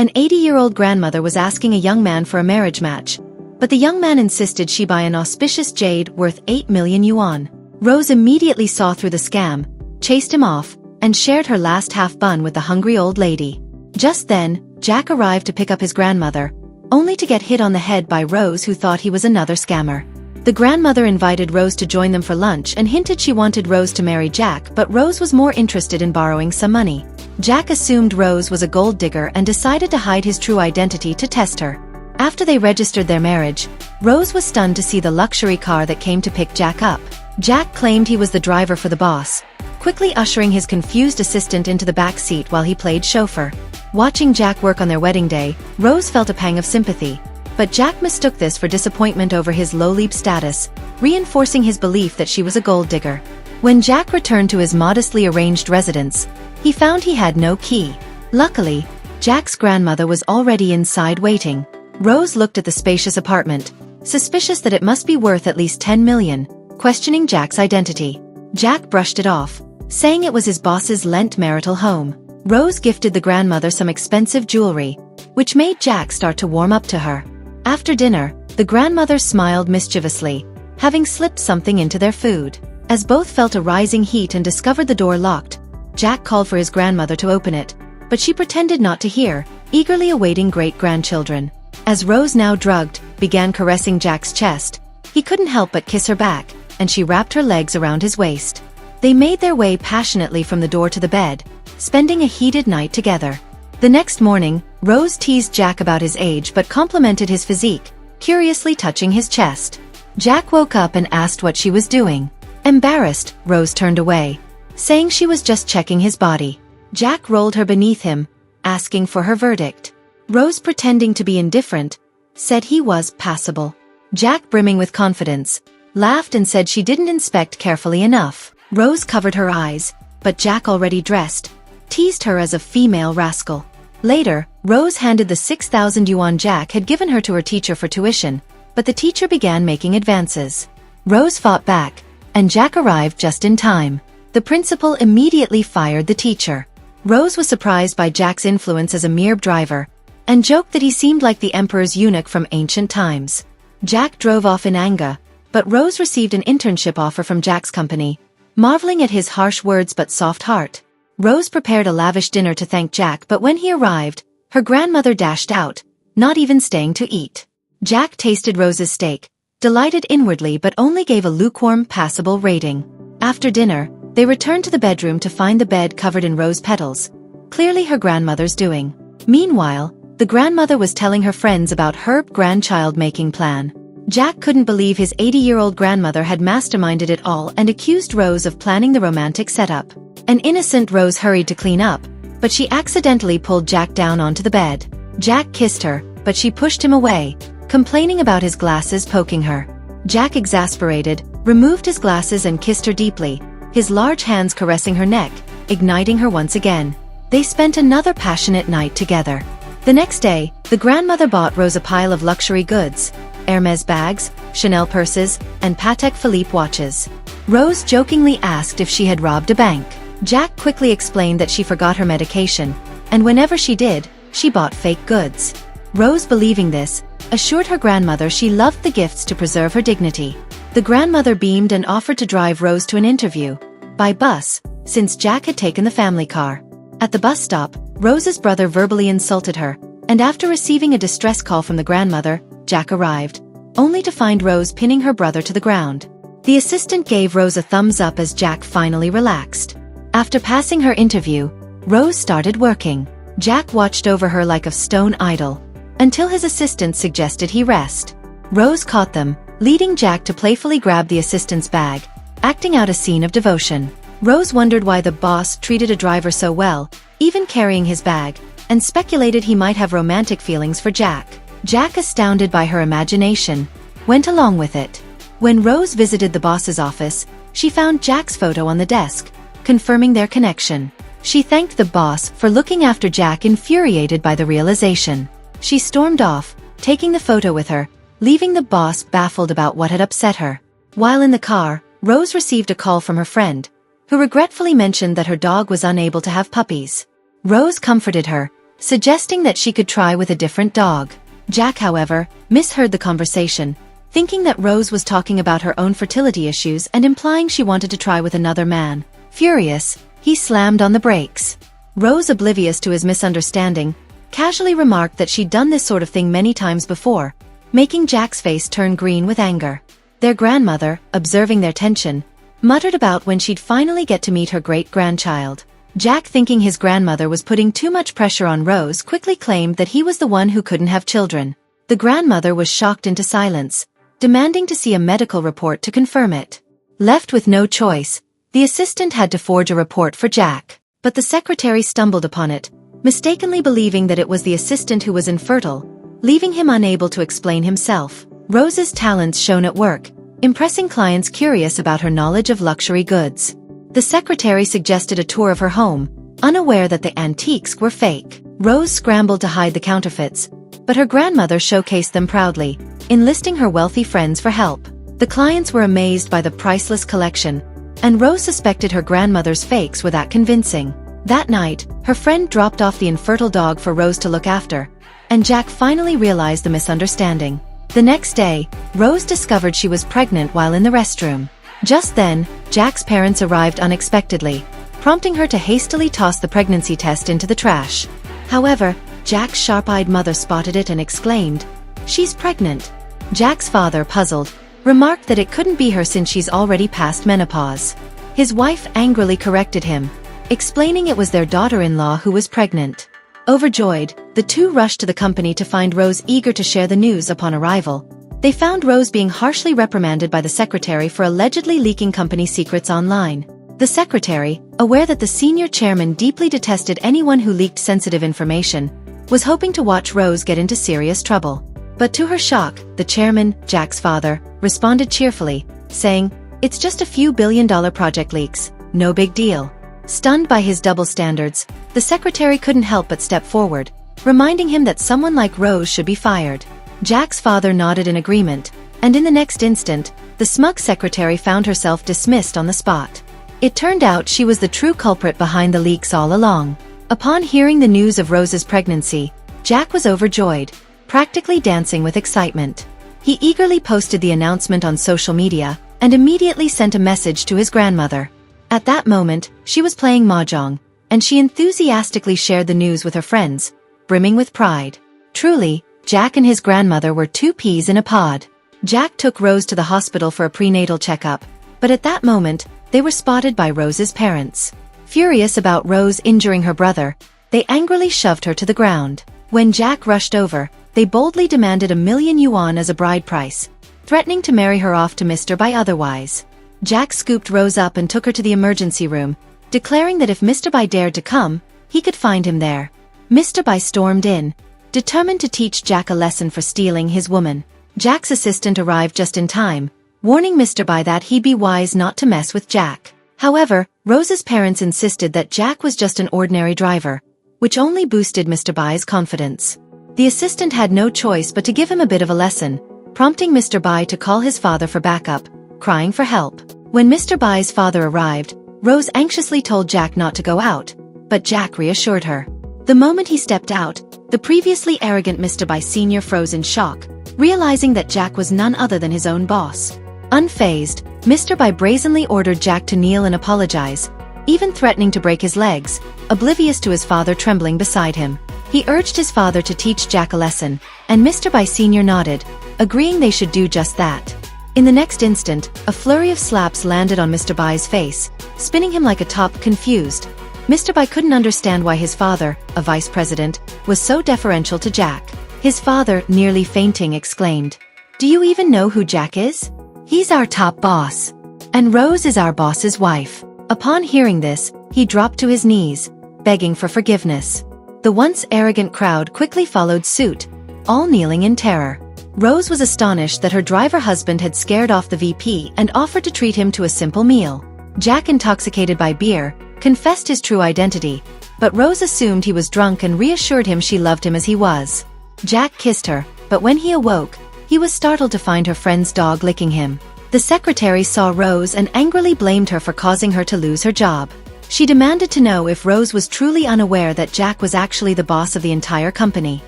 An 80-year-old grandmother was asking a young man for a marriage match, but the young man insisted she buy an auspicious jade worth 8 million yuan. Rose immediately saw through the scam, chased him off, and shared her last half bun with the hungry old lady. Just then, Jack arrived to pick up his grandmother, only to get hit on the head by Rose, who thought he was another scammer. The grandmother invited Rose to join them for lunch and hinted she wanted Rose to marry Jack, but Rose was more interested in borrowing some money. Jack assumed Rose was a gold digger and decided to hide his true identity to test her. After they registered their marriage, Rose was stunned to see the luxury car that came to pick Jack up. Jack claimed he was the driver for the boss, quickly ushering his confused assistant into the back seat while he played chauffeur. Watching Jack work on their wedding day, Rose felt a pang of sympathy. But Jack mistook this for disappointment over his low-level status, reinforcing his belief that she was a gold digger. When Jack returned to his modestly arranged residence, he found he had no key. Luckily, Jack's grandmother was already inside waiting. Rose looked at the spacious apartment, suspicious that it must be worth at least 10 million, questioning Jack's identity. Jack brushed it off, saying it was his boss's lent marital home. Rose gifted the grandmother some expensive jewelry, which made Jack start to warm up to her. After dinner, the grandmother smiled mischievously, having slipped something into their food. As both felt a rising heat and discovered the door locked, Jack called for his grandmother to open it, but she pretended not to hear, eagerly awaiting great-grandchildren. As Rose, now drugged, began caressing Jack's chest, he couldn't help but kiss her back, and she wrapped her legs around his waist. They made their way passionately from the door to the bed, spending a heated night together. The next morning, Rose teased Jack about his age but complimented his physique, curiously touching his chest. Jack woke up and asked what she was doing. Embarrassed, Rose turned away, saying she was just checking his body. Jack rolled her beneath him, asking for her verdict. Rose, pretending to be indifferent, said he was passable. Jack, brimming with confidence, laughed and said she didn't inspect carefully enough. Rose covered her eyes, but Jack, already dressed, teased her as a female rascal. Later, Rose handed the 6,000 yuan Jack had given her to her teacher for tuition, but the teacher began making advances. Rose fought back, and Jack arrived just in time. The principal immediately fired the teacher. Rose was surprised by Jack's influence as a mere driver, and joked that he seemed like the emperor's eunuch from ancient times. Jack drove off in anger, but Rose received an internship offer from Jack's company, marveling at his harsh words but soft heart. Rose prepared a lavish dinner to thank Jack, but when he arrived, her grandmother dashed out, not even staying to eat. Jack tasted Rose's steak, delighted inwardly but only gave a lukewarm, passable rating. After dinner, they returned to the bedroom to find the bed covered in rose petals, clearly her grandmother's doing. Meanwhile, the grandmother was telling her friends about her grandchild-making plan. Jack couldn't believe his 80-year-old grandmother had masterminded it all and accused Rose of planning the romantic setup. An innocent Rose hurried to clean up, but she accidentally pulled Jack down onto the bed. Jack kissed her, but she pushed him away, complaining about his glasses poking her. Jack, exasperated, removed his glasses and kissed her deeply, his large hands caressing her neck, igniting her once again. They spent another passionate night together. The next day, the grandmother bought Rose a pile of luxury goods, Hermes bags, Chanel purses, and Patek Philippe watches. Rose jokingly asked if she had robbed a bank. Jack quickly explained that she forgot her medication, and whenever she did, she bought fake goods. Rose, believing this, assured her grandmother she loved the gifts to preserve her dignity. The grandmother beamed and offered to drive Rose to an interview, by bus, since Jack had taken the family car. At the bus stop, Rose's brother verbally insulted her, and after receiving a distress call from the grandmother, Jack arrived, only to find Rose pinning her brother to the ground. The assistant gave Rose a thumbs up as Jack finally relaxed. After passing her interview, Rose started working. Jack watched over her like a stone idol, until his assistant suggested he rest. Rose caught them, leading Jack to playfully grab the assistant's bag, acting out a scene of devotion. Rose wondered why the boss treated a driver so well, even carrying his bag, and speculated he might have romantic feelings for Jack. Jack, astounded by her imagination, went along with it. When Rose visited the boss's office, she found Jack's photo on the desk, confirming their connection. She thanked the boss for looking after Jack, infuriated by the realization. She stormed off, taking the photo with her, leaving the boss baffled about what had upset her. While in the car, Rose received a call from her friend, who regretfully mentioned that her dog was unable to have puppies. Rose comforted her, suggesting that she could try with a different dog. Jack, however, misheard the conversation, thinking that Rose was talking about her own fertility issues and implying she wanted to try with another man. Furious, he slammed on the brakes. Rose, oblivious to his misunderstanding, casually remarked that she'd done this sort of thing many times before, making Jack's face turn green with anger. Their grandmother, observing their tension, muttered about when she'd finally get to meet her great-grandchild. Jack, thinking his grandmother was putting too much pressure on Rose, quickly claimed that he was the one who couldn't have children. The grandmother was shocked into silence, demanding to see a medical report to confirm it. Left with no choice, the assistant had to forge a report for Jack, but the secretary stumbled upon it, mistakenly believing that it was the assistant who was infertile, leaving him unable to explain himself. Rose's talents shone at work, impressing clients curious about her knowledge of luxury goods. The secretary suggested a tour of her home, unaware that the antiques were fake. Rose scrambled to hide the counterfeits, but her grandmother showcased them proudly, enlisting her wealthy friends for help. The clients were amazed by the priceless collection, and Rose suspected her grandmother's fakes were that convincing. That night, her friend dropped off the infertile dog for Rose to look after, and Jack finally realized the misunderstanding. The next day, Rose discovered she was pregnant while in the restroom. Just then, Jack's parents arrived unexpectedly, prompting her to hastily toss the pregnancy test into the trash. However, Jack's sharp-eyed mother spotted it and exclaimed, "She's pregnant." Jack's father, puzzled, remarked that it couldn't be her since she's already past menopause. His wife angrily corrected him, explaining it was their daughter-in-law who was pregnant. Overjoyed, the two rushed to the company to find Rose, eager to share the news. Upon arrival, they found Rose being harshly reprimanded by the secretary for allegedly leaking company secrets online. The secretary, aware that the senior chairman deeply detested anyone who leaked sensitive information, was hoping to watch Rose get into serious trouble. But to her shock, the chairman, Jack's father, responded cheerfully, saying, "It's just a few billion-dollar project leaks, no big deal." Stunned by his double standards, the secretary couldn't help but step forward, reminding him that someone like Rose should be fired. Jack's father nodded in agreement, and in the next instant, the smug secretary found herself dismissed on the spot. It turned out she was the true culprit behind the leaks all along. Upon hearing the news of Rose's pregnancy, Jack was overjoyed, practically dancing with excitement. He eagerly posted the announcement on social media, and immediately sent a message to his grandmother. At that moment, she was playing mahjong, and she enthusiastically shared the news with her friends, brimming with pride. Truly, Jack and his grandmother were two peas in a pod. Jack took Rose to the hospital for a prenatal checkup, but at that moment, they were spotted by Rose's parents. Furious about Rose injuring her brother, they angrily shoved her to the ground. When Jack rushed over, they boldly demanded $1,000,000 as a bride price, threatening to marry her off to Mr. Bai otherwise. Jack scooped Rose up and took her to the emergency room, declaring that if Mr. Bai dared to come, he could find him there. Mr. Bai stormed in, determined to teach Jack a lesson for stealing his woman. Jack's assistant arrived just in time, warning Mr. Bai that he'd be wise not to mess with Jack. However, Rose's parents insisted that Jack was just an ordinary driver, which only boosted Mr. Bai's confidence. The assistant had no choice but to give him a bit of a lesson, prompting Mr. Bai to call his father for backup, crying for help. When Mr. Bai's father arrived, Rose anxiously told Jack not to go out, but Jack reassured her. The moment he stepped out, the previously arrogant Mr. Bai Sr. froze in shock, realizing that Jack was none other than his own boss. Unfazed, Mr. Bai brazenly ordered Jack to kneel and apologize, even threatening to break his legs, oblivious to his father trembling beside him. He urged his father to teach Jack a lesson, and Mr. Bai Sr. nodded, agreeing they should do just that. In the next instant, a flurry of slaps landed on Mr. Bai's face, spinning him like a top. Confused, Mr. Bai couldn't understand why his father, a vice president, was so deferential to Jack. His father, nearly fainting, exclaimed, "Do you even know who Jack is? He's our top boss. And Rose is our boss's wife." Upon hearing this, he dropped to his knees, begging for forgiveness. The once arrogant crowd quickly followed suit, all kneeling in terror. Rose was astonished that her driver husband had scared off the VP and offered to treat him to a simple meal. Jack, intoxicated by beer, confessed his true identity, but Rose assumed he was drunk and reassured him she loved him as he was. Jack kissed her, but when he awoke, he was startled to find her friend's dog licking him. The secretary saw Rose and angrily blamed her for causing her to lose her job. She demanded to know if Rose was truly unaware that Jack was actually the boss of the entire company.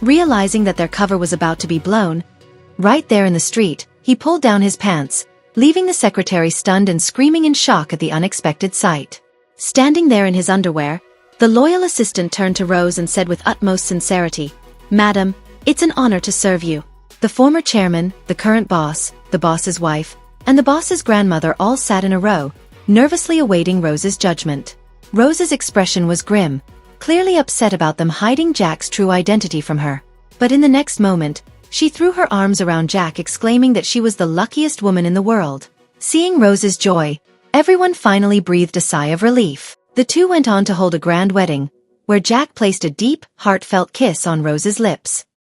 Realizing that their cover was about to be blown, right there in the street, he pulled down his pants, leaving the secretary stunned and screaming in shock at the unexpected sight. Standing there in his underwear, the loyal assistant turned to Rose and said with utmost sincerity, "Madam, it's an honor to serve you." The former chairman, the current boss, the boss's wife, and the boss's grandmother all sat in a row, nervously awaiting Rose's judgment. Rose's expression was grim, clearly upset about them hiding Jack's true identity from her. But in the next moment, she threw her arms around Jack, exclaiming that she was the luckiest woman in the world. Seeing Rose's joy, everyone finally breathed a sigh of relief. The two went on to hold a grand wedding, where Jack placed a deep, heartfelt kiss on Rose's lips.